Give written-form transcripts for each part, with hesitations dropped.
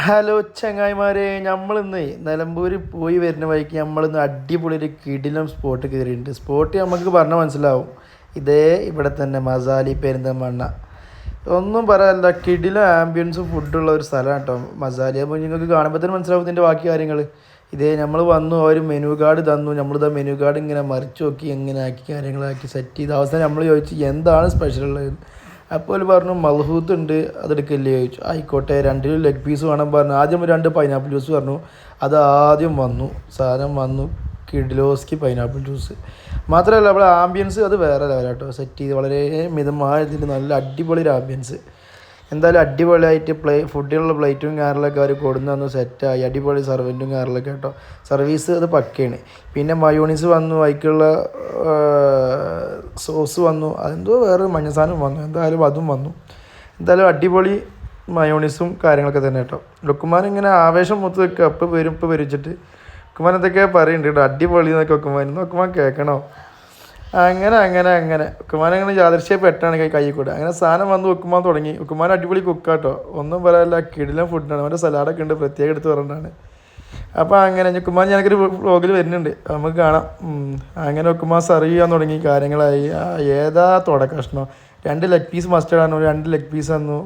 Hello ചങ്ങായിമാരെ, നമ്മളിന്ന് നിലമ്പൂർ പോയി വരുന്ന വഴിക്ക് നമ്മളിന്ന് അടിപൊളി ഒരു കിടിലം സ്പോട്ട് കയറിയിട്ടുണ്ട്. സ്പോട്ട് നമുക്ക് പറഞ്ഞാൽ മനസ്സിലാവും, ഇതേ ഇവിടെ തന്നെ മസാലി പെരിന്തൽമണ്ണ. ഒന്നും പറയാനില്ല, കിടിലം ആംബിയൻസും ഫുഡുള്ള ഒരു സ്ഥലമാണ് കേട്ടോ മസാലി. അപ്പോൾ നിങ്ങൾക്ക് കാണുമ്പോൾ തന്നെ മനസ്സിലാവും ഇതിൻ്റെ ബാക്കി കാര്യങ്ങൾ. ഇതേ നമ്മൾ വന്നു, ഒരു മെനു കാർഡ് തന്നു, നമ്മളിതാ മെനു കാർഡ് ഇങ്ങനെ മറിച്ച് നോക്കി, എങ്ങനെ ആക്കി കാര്യങ്ങളാക്കി സെറ്റ് ചെയ്ത് അവസാനം നമ്മൾ ചോദിച്ചു എന്താണ് സ്പെഷ്യൽ ഉള്ളത്. അപ്പോൾ അവർ പറഞ്ഞു മൽഹൂത്ത് ഉണ്ട്, അതെടുക്കില്ലേ ചോദിച്ചു. ആയിക്കോട്ടെ, 2 ലെഗ് പീസ് വേണം പറഞ്ഞു. ആദ്യം 2 പൈനാപ്പിൾ ജ്യൂസ് പറഞ്ഞു, അത് ആദ്യം വന്നു, സാധനം വന്നു, കിഡിലോസ്കി പൈനാപ്പിൾ ജ്യൂസ്. മാത്രമല്ല അവിടെ ആംബിയൻസ് അത് വേറെ ലെവലാട്ടോ, സെറ്റ് ചെയ്ത് വളരെ മിതമായ ഇതിൽ നല്ല അടിപൊളി ഒരു ആംബിയൻസ്. എന്തായാലും അടിപൊളിയായിട്ട് ഫുഡിനുള്ള പ്ലേറ്റും കാറിലൊക്കെ അവർ കൊടുന്ന് തന്നു, സെറ്റായി. അടിപൊളി സർവൻറ്റും കാറിലൊക്കെ കേട്ടോ, സർവീസ് അത് പക്കയാണ്. പിന്നെ മയോണീസ് വന്നു, അതിലേക്കുള്ള സോസ് വന്നു, അതെന്തോ വേറെ മഞ്ഞ സാധനം വന്നു, എന്തായാലും അതും വന്നു. എന്തായാലും അടിപൊളി മയോണീസും കാര്യങ്ങളൊക്കെ തന്നെ കേട്ടോ. ലുക്കുമാൻ ഇങ്ങനെ ആവേശം മൊത്തം വെക്കുക, ഇപ്പോൾ വരിച്ചിട്ട് ലുക്കുമാൻ എന്തൊക്കെ പറയുന്നുണ്ട് കേട്ടോ, അടിപൊളി എന്നൊക്കെ ലുക്കുമാൻ കേൾക്കണോ. അങ്ങനെ ഉക്കുമാൻ അങ്ങനെ യാദൃശ്യപ്പെട്ടാണ് കൈ കൂടെ അങ്ങനെ സാധനം വന്ന് ഉക്കുമാൻ തുടങ്ങി. ഉക്കുമാൻ അടിപൊളി കുക്കാട്ടോ, ഒന്നും പറയാനില്ല, കിടിലം ഫുഡാണ്. അവൻ്റെ സലാഡൊക്കെ ഉണ്ട്, പ്രത്യേകം എടുത്ത് പറഞ്ഞിട്ടാണ്. അപ്പോൾ അങ്ങനെ ഉക്കുമാൻ ഞങ്ങൾക്കൊരു വ്ളോഗിൽ വരുന്നുണ്ട്, നമുക്ക് കാണാം. അങ്ങനെ ഉക്കുമാൻ സെർവ് ചെയ്യാൻ തുടങ്ങി, കാര്യങ്ങളായി. ഏതാ കഷ്ണം 2 ലെഗ് പീസ് മസ്റ്റേഡ് ആണ്, 2 ലെഗ് പീസ് തന്നു.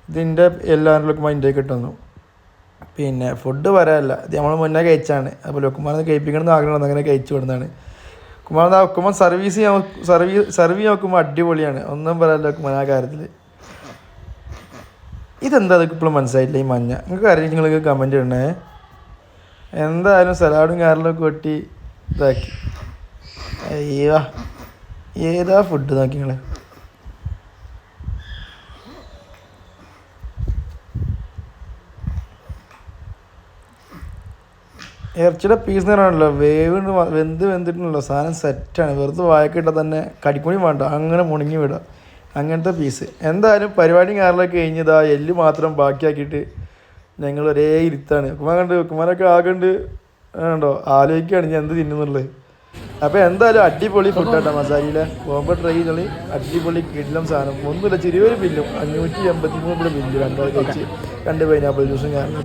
ഇതിൻ്റെ എല്ലാവരും ഉക്കുമാൻ ഇന്ത്യക്ക് കിട്ടുന്നു. പിന്നെ ഫുഡ് പറയാനില്ല, ഇത് നമ്മൾ മുന്നേ കഴിച്ചാണ്. അപ്പോൾ ഉക്കുമാൻ കഴിപ്പിക്കണം എന്ന് ആഗ്രഹം, അങ്ങനെ കഴിച്ചു കൊടുക്കുന്നതാണ്. ഉക്കുമാൻ സർവ് ചെയ്യാൻ നോക്കുമ്പോൾ അടിപൊളിയാണ്, ഒന്നും പറയാനില്ല ഉക്കുമാൻ ആ കാര്യത്തിൽ. ഇതെന്താ അതൊക്കെ ഇപ്പോഴും മനസ്സിലായിട്ടില്ല ഈ മഞ്ഞ, നിങ്ങൾക്ക് അറിയാം, നിങ്ങൾക്ക് കമൻറ്റ് ഇടണേ. എന്തായാലും സലാഡും കാറിലൊക്കെ കൊട്ടി ഇതാക്കി. അയ്യോ, ഏതാ ഫുഡ് നോക്കി നിങ്ങൾ. ഇറച്ചിയുടെ പീസ് എന്ന് പറയാനല്ലോ, വെന്തിട്ടുണ്ടല്ലോ, സാധനം സെറ്റാണ്. വെറുതെ വായക്കിട്ടാൽ തന്നെ കടിക്കുണി വേണ്ട, അങ്ങനെ മുണങ്ങി വിടുക, അങ്ങനത്തെ പീസ്. എന്തായാലും പരിപാടി കാറിലൊക്കെ കഴിഞ്ഞതാ, എല്ല് മാത്രം ബാക്കിയാക്കിയിട്ട് ഞങ്ങൾ ഒരേ ഇരുത്താണ്. ഉക്കുമാനൊക്കെ ആകണ്ട് ഉണ്ടോ, ആലോചിക്കുകയാണ് ഞാൻ എന്ത് തിന്നുന്നുള്ളത്. അപ്പോൾ എന്തായാലും അടിപൊളി ഫുഡാട്ടോ മസാലയിലെ, പോകുമ്പോൾ ട്രൈ ചെയ്തോളി. അടിപൊളി കിടിലം സാധനം, ഒന്നുമില്ല, ചെറിയൊരു ബില്ലും 583 ബില്ല്, 2 കഴിച്ച് 2 പൈനാപ്പിൾ ജ്യൂസും കാരണം